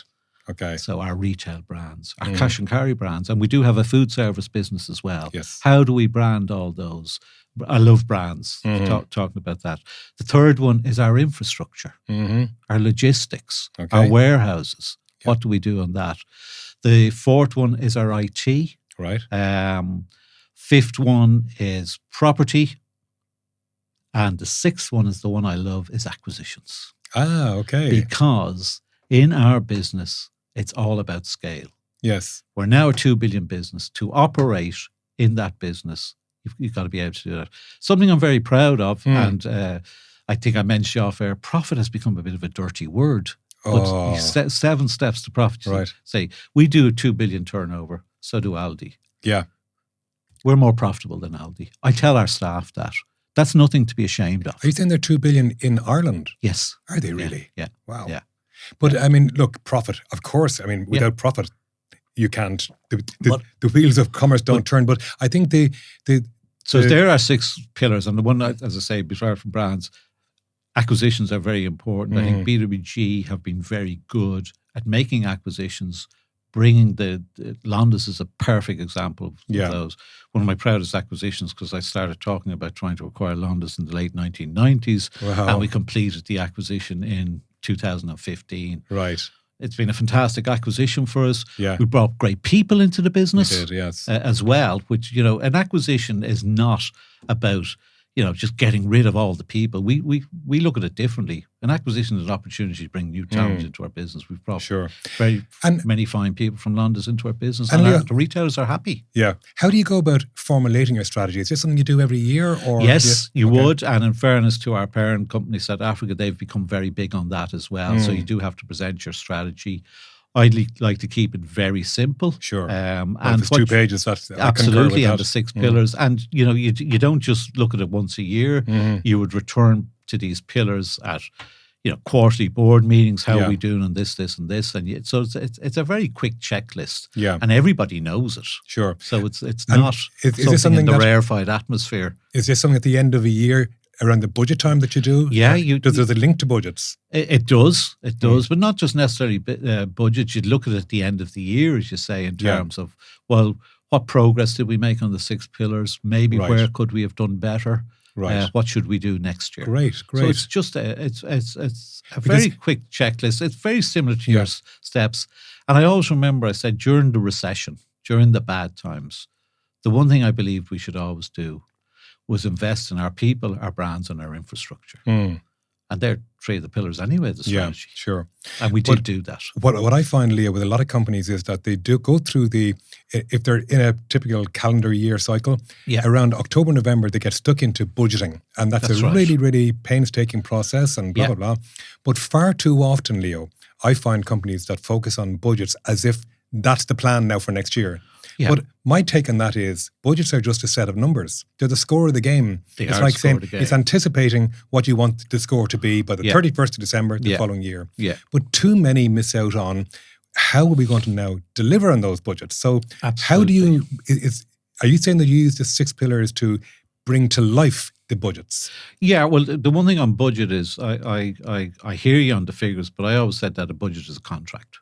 Okay. So our retail brands, our cash and carry brands, and we do have a food service business as well. Yes. How do we brand all those? I love brands, talking about that. The third one is our infrastructure, our logistics, our warehouses. Yep. What do we do on that? The fourth one is our IT. Right. Fifth one is property. And the sixth one is the one I love, is acquisitions. Ah, okay. Because in our business, it's all about scale. Yes. We're now a 2 billion business. To operate in that business, you've got to be able to do that. Something I'm very proud of, and I think I mentioned off air, profit has become a bit of a dirty word. But 7 steps to profit. Right. Say, we do a 2 billion turnover, so do Aldi. Yeah. We're more profitable than Aldi. I tell our staff that. That's nothing to be ashamed of. Are you saying they're 2 billion in Ireland? Yes. Are they really? Yeah. Wow. Yeah. But I mean, look, profit, of course. I mean, without profit, you can't, the wheels of commerce don't turn. But I think So there are 6 pillars. And the one, as I say, before from brands, acquisitions are very important. I think BWG have been very good at making acquisitions, bringing the Londis is a perfect example of those. One of my proudest acquisitions, because I started talking about trying to acquire Londis in the late 1990s, and we completed the acquisition in 2015. Right. It's been a fantastic acquisition for us. Yeah. We brought great people into the business We did, yes. as well, which, an acquisition is not about, just getting rid of all the people. We look at it differently. An acquisition is an opportunity to bring new talent into our business. We've brought many fine people from Londis into our business, and the retailers are happy. Yeah. How do you go about formulating your strategy? Is this something you do every year? Or yes, you would. And in fairness to our parent company, South Africa, they've become very big on that as well. So you do have to present your strategy. I'd like to keep it very simple. Sure. And if it's 2 pages, that's absolutely, and the 6 pillars. And you don't just look at it once a year. You would return to these pillars at quarterly board meetings. How are we doing on this, and this? And so it's a very quick checklist. Yeah. And everybody knows it. Sure. So it's not something in the rarefied atmosphere. Is this something at the end of a year, around the budget time, that you do? Yeah. Does it link to budgets? It does, but not just necessarily budgets. You'd look at it at the end of the year, as you say, in terms of, well, what progress did we make on the 6 pillars? Maybe where could we have done better? Right. What should we do next year? Great. So it's just it's a very quick checklist. It's very similar to your steps. And I always remember I said during the recession, during the bad times, the one thing I believed we should always do was invest in our people, our brands, and our infrastructure. And they're 3 of the pillars anyway, the strategy. Yeah, sure. And we did do that. What I find, Leo, with a lot of companies is that they do go through if they're in a typical calendar year cycle, around October, November, they get stuck into budgeting. And that's a really, really painstaking process and blah, blah, blah. But far too often, Leo, I find companies that focus on budgets as if that's the plan now for next year. Yeah. But my take on that is budgets are just a set of numbers. They're the score of the game. It's like saying it's anticipating what you want the score to be by the 31st of December the following year. Yeah. But too many miss out on how are we going to now deliver on those budgets. So how do you, are you saying that you use the 6 pillars to bring to life the budgets? Yeah, well, the one thing on budget is I hear you on the figures, but I always said that a budget is a contract,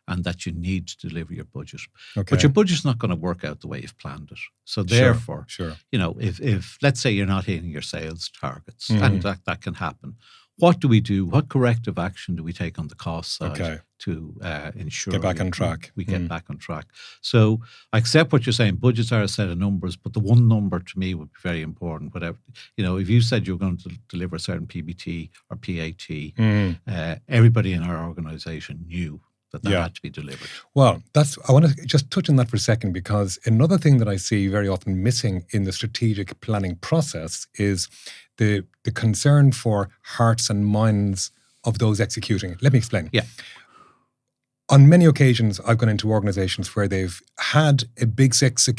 and that you need to deliver your budget. Okay. But your budget's not going to work out the way you've planned it. So therefore, if let's say you're not hitting your sales targets, and that can happen, what do we do? What corrective action do we take on the cost side to ensure get back on track? We get back on track. So I accept what you're saying. Budgets are a set of numbers, but the one number to me would be very important. Whatever, if you said you were going to deliver a certain PBT or PAT, everybody in our organisation knew that had to be delivered. Well, I want to just touch on that for a second, because another thing that I see very often missing in the strategic planning process is the concern for hearts and minds of those executing. Let me explain. Yeah. On many occasions, I've gone into organizations where they've had a big 6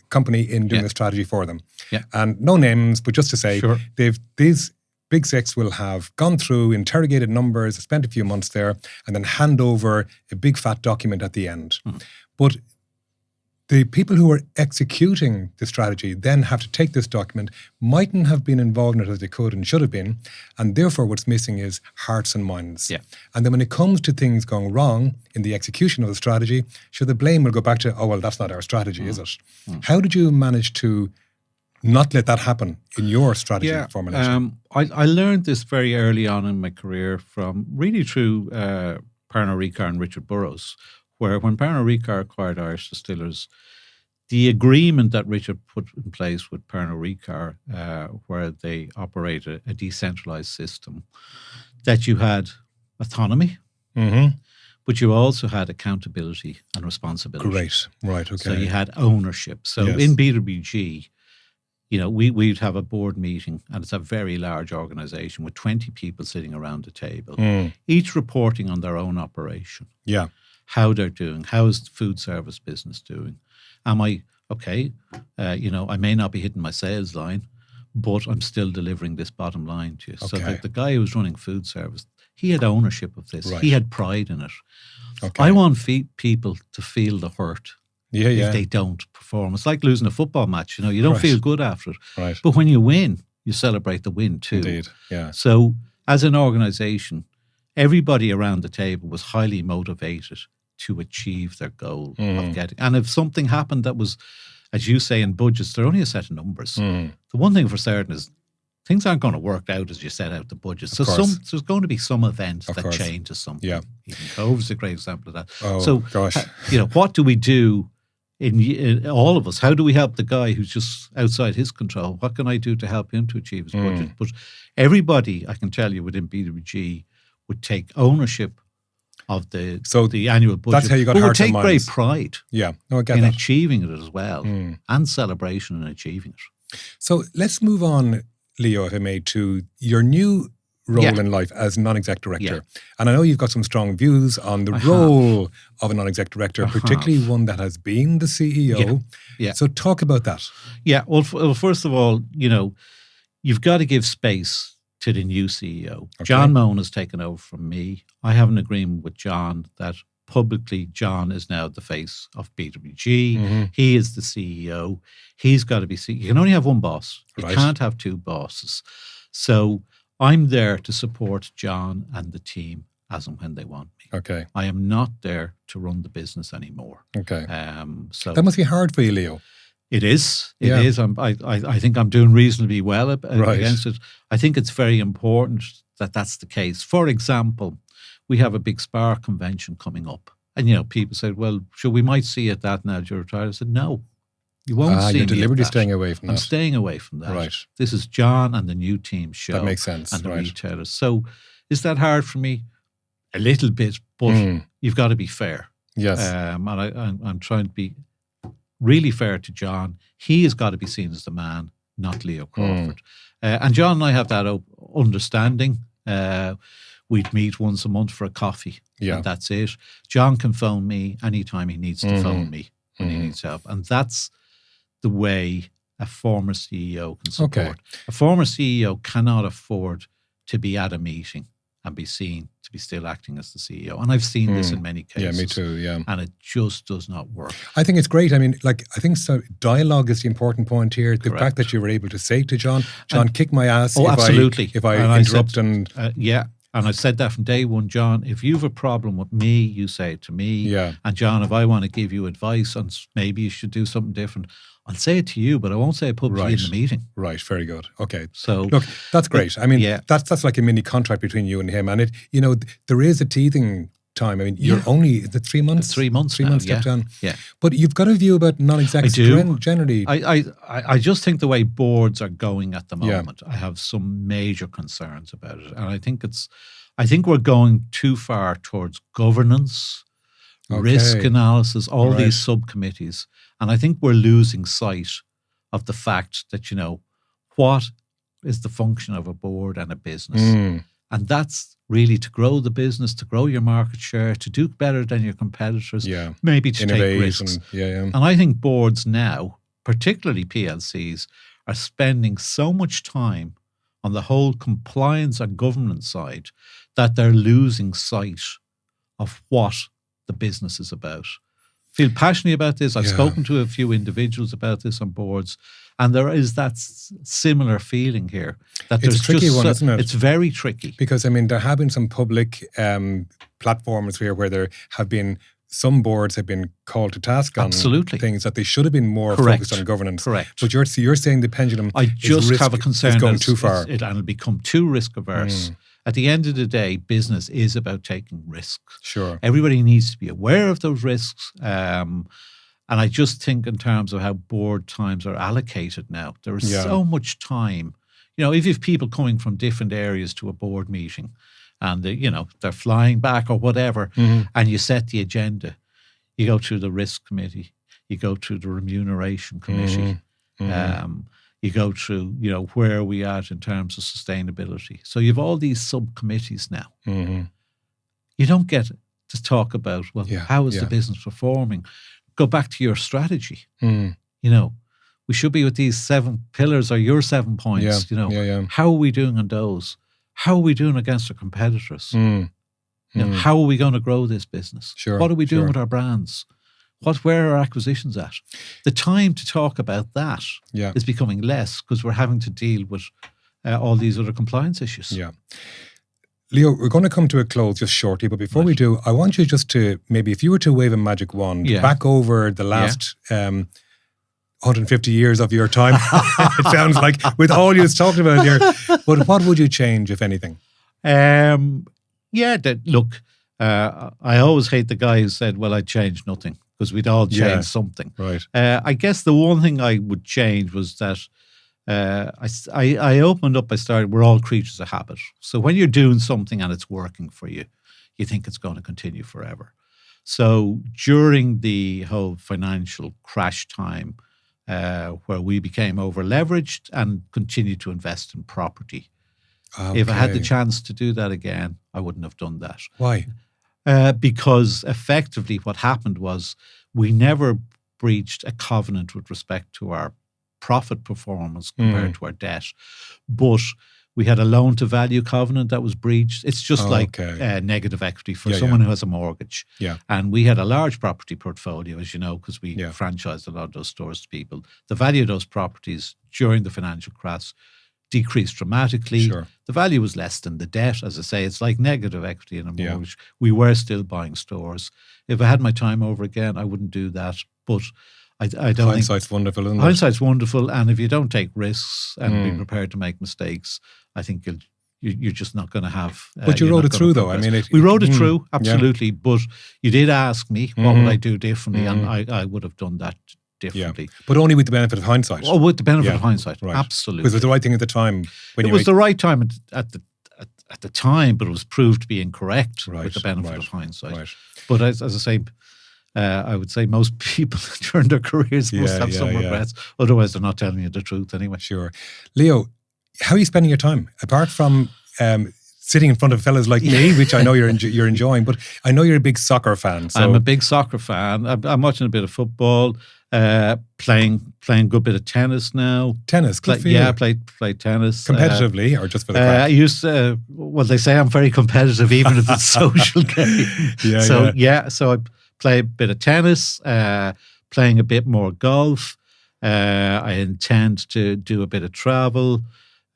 company in doing the strategy for them. Yeah. And no names, but just to say, these Big 6 will have gone through, interrogated numbers, spent a few months there, and then hand over a big fat document at the end. But the people who are executing the strategy then have to take this document, mightn't have been involved in it as they could and should have been, and therefore what's missing is hearts and minds. Yeah. And then when it comes to things going wrong in the execution of the strategy, the blame will go back to, oh, well, that's not our strategy, is it? How did you manage to not let that happen in your strategy formulation? I learned this very early on in my career from really through Pernod Ricard and Richard Burrows, where when Pernod Ricard acquired Irish Distillers, the agreement that Richard put in place with Pernod Ricard, where they operate a decentralized system, that you had autonomy, but you also had accountability and responsibility. Great. Right. Okay. So you had ownership. So Yes. in BWG, we'd have a board meeting, and it's a very large organization with 20 people sitting around the table, each reporting on their own operation. Yeah. How they're doing. How is the food service business doing? Am I okay? I may not be hitting my sales line, but I'm still delivering this bottom line to you. So Okay. the guy who was running food service, he had ownership of this. Right. He had pride in it. Okay. I want people to feel the hurt Yeah. if they don't perform. It's like losing a football match. You don't Right. feel good after it. Right. But when you win, you celebrate the win too. Indeed. Yeah. So as an organization, everybody around the table was highly motivated to achieve their goal of getting. And if something happened that was, as you say, in budgets, they're only a set of numbers. The one thing for certain is things aren't going to work out as you set out the budget. So there's going to be some event that changes something. Yeah. Even COVID's a great example of that. Oh, so, gosh. what do we do in all of us? How do we help the guy who's just outside his control? What can I do to help him to achieve his budget? But everybody, I can tell you, within BWG would take ownership of the annual budget. That's how you got but hearts would and take great minds. pride Yeah. No, I get in that. achieving it as well, and celebration in achieving it. So let's move on, Leo, if I may, to your new role in life as non-exec director. And I know you've got some strong views on the role of a non-exec director, particularly one that has been the CEO. Yeah. So talk about that. Yeah. Well, first of all, you've got to give space to the new CEO. Okay. John Moan has taken over from me. I have an agreement with John that publicly John is now the face of BWG. He is the CEO. He's got to be CEO. You can only have one boss. You can't have two bosses. So I'm there to support John and the team as and when they want me. Okay. I am not there to run the business anymore. Okay. So that must be hard for you, Leo. It is. It is. I think I'm doing reasonably well against it. I think it's very important that that's the case. For example, we have a big SPAR convention coming up. And, people said, well, sure, we might see it that now you're retired. I said, no, you won't see you're me deliberately at that. staying away from that. I'm staying away from that. Right. This is John and the new team show. That makes sense. And the Right. retailers. So is that hard for me? A little bit, but you've got to be fair. Yes. And I'm trying to be really fair to John. He has got to be seen as the man, not Leo Crawford. And John and I have that understanding. We'd meet once a month for a coffee. Yeah. And that's it. John can phone me anytime he needs to phone me when he needs help. And that's the way a former CEO can support. Okay. A former CEO cannot afford to be at a meeting and be seen to be still acting as the CEO. And I've seen this in many cases. Yeah, me too, yeah. And it just does not work. I think it's great. I mean, I think so. Dialogue is the important point here. The Correct. fact that you were able to say to John, kick my ass absolutely. if I interrupt. And I said that from day one, John, if you have a problem with me, you say it to me. Yeah. And John, if I want to give you advice on maybe you should do something different, I'll say it to you, but I won't say it publicly in the meeting. Right, very good. Okay. So look, that's great. I mean, that's like a mini contract between you and him. And there is a teething time. I mean, you're only, is it 3 months? It's 3 months 3 now, months stepped down. Yeah. But you've got a view about non-execs generally. I just think the way boards are going at the moment, I have some major concerns about it. And I think we're going too far towards governance, risk analysis, all these subcommittees. And I think we're losing sight of the fact that, what is the function of a board and a business? And that's really to grow the business, to grow your market share, to do better than your competitors, maybe to take risks. And I think boards now, particularly PLCs, are spending so much time on the whole compliance and governance side that they're losing sight of what the business is about. Feel passionate about this. I've spoken to a few individuals about this on boards, and there is that similar feeling here. That it's a tricky one, isn't it? It's very tricky. Because, I mean, there have been some public platforms here where there have been some boards have been called to task on things that they should have been more focused on governance. Correct. But you're saying the pendulum have a concern is going too far. It'll become too risk averse. At the end of the day, business is about taking risks. Sure. Everybody Everybody needs to be aware of those risks. And I just think in terms of how board times are allocated now, there is so much time. If you have people coming from different areas to a board meeting, and they're flying back or whatever, and you set the agenda. You go through the risk committee, you go through the remuneration committee, you go through, where are we at in terms of sustainability. So you have all these subcommittees now. You don't get to talk about, how is the business performing? Go back to your strategy. We should be with these 7 pillars or your 7 points. How are we doing on those? How are we doing against our competitors? How are we going to grow this business? Sure, what are we doing with our brands? Where are our acquisitions at? The time to talk about that is becoming less because we're having to deal with all these other compliance issues. Yeah. Leo, we're going to come to a close just shortly, but before we do, I want you just to, maybe if you were to wave a magic wand back over the last 150 years of your time, it sounds like, with all you've talked about here, but what would you change, if anything? Look, I always hate the guy who said, well, I'd change nothing, because we'd all change something. Right. I guess the one thing I would change was that I opened up, we're all creatures of habit. So when you're doing something and it's working for you, you think it's going to continue forever. So during the whole financial crash time, where we became over-leveraged and continued to invest in property, if I had the chance to do that again, I wouldn't have done that. Why? Because effectively what happened was we never breached a covenant with respect to our profit performance compared to our debt. But we had a loan-to-value covenant that was breached. It's just like negative equity for someone who has a mortgage. Yeah. And we had a large property portfolio, as you know, because we franchised a lot of those stores to people. The value of those properties during the financial crash decreased dramatically. Sure. The value was less than the debt. As I say, it's like negative equity in a mortgage. We were still buying stores. If I had my time over again, I wouldn't do that. But I don't think... Hindsight's wonderful, isn't it? Hindsight's wonderful. And if you don't take risks and be prepared to make mistakes, I think you're just not going to have... But you rode it through, though. I mean, we rode it through, absolutely. But you did ask me, what would I do differently? And I would have done that differently. Yeah. But only with the benefit of hindsight. Oh, with the benefit of hindsight, right. Absolutely. Because it was the right thing at the time. It was the right time at the time, but it was proved to be incorrect with the benefit of hindsight. Right. But as I say, I would say most people during their careers must have some regrets. Otherwise, they're not telling you the truth anyway. Sure. Leo, how are you spending your time? Apart from sitting in front of fellas like me, which I know you're enjoying, but I know you're a big soccer fan. So. I'm a big soccer fan. I'm watching a bit of football, playing a good bit of tennis now. Tennis? Good for you. Yeah, I play tennis. Competitively or just for the crack? I used to, they say I'm very competitive even if it's social game. So I play a bit of tennis, playing a bit more golf. I intend to do a bit of travel.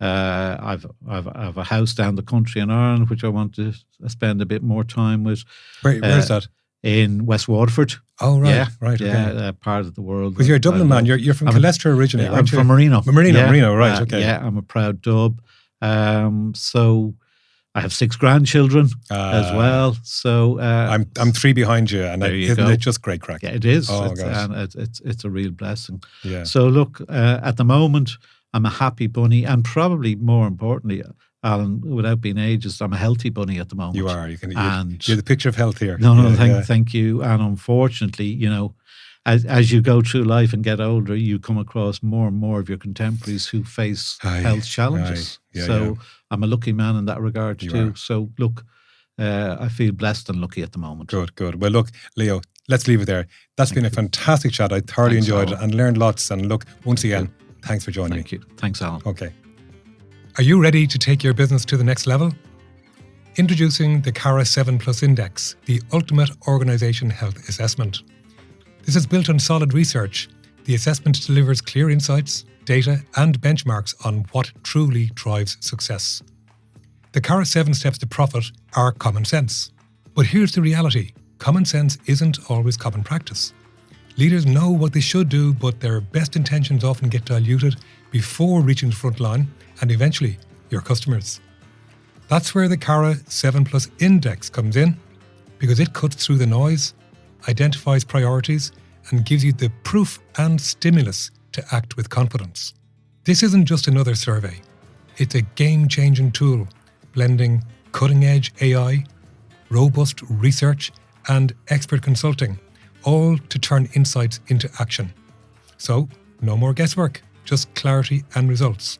I've a house down the country in Ireland which I want to spend a bit more time with. Where's that? In West Waterford. Oh, right. Yeah, right. Yeah, part of the world. Because you're a Dublin man. You're from Colester originally, I'm from Marino. Marino, right, okay. Yeah, I'm a proud Dub. So I have 6 grandchildren as well. So I'm 3 behind you, and isn't it just great crack? Yeah, it is. Oh, it's a real blessing. Yeah. So look, at the moment, I'm a happy bunny, and probably more importantly, Alan, without being ageist, I'm a healthy bunny at the moment. You are. You're the picture of health here. No, thank you. And unfortunately, as you go through life and get older, you come across more and more of your contemporaries who face health challenges. I'm a lucky man in that regard too. So look, I feel blessed and lucky at the moment. Good. Well, look, Leo, let's leave it there. That's been a fantastic chat. I thoroughly enjoyed it and learned lots. And look, once again, thanks for joining me. Thank you. Thanks, Alan. Okay. Are you ready to take your business to the next level? Introducing the CARA 7+ Index, the ultimate organisation health assessment. This is built on solid research. The assessment delivers clear insights, data and benchmarks on what truly drives success. The CARA 7 steps to profit are common sense. But here's the reality. Common sense isn't always common practice. Leaders know what they should do, but their best intentions often get diluted before reaching the front line and eventually your customers. That's where the CARA 7+ Index comes in, because it cuts through the noise, identifies priorities, and gives you the proof and stimulus to act with confidence. This isn't just another survey. It's a game-changing tool, blending cutting-edge AI, robust research, and expert consulting, all to turn insights into action. So, no more guesswork, just clarity and results.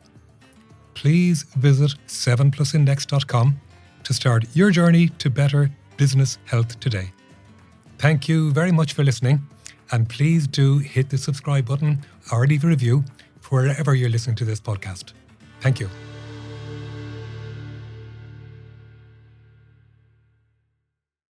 Please visit 7plusindex.com to start your journey to better business health today. Thank you very much for listening, and please do hit the subscribe button or leave a review wherever you're listening to this podcast. Thank you.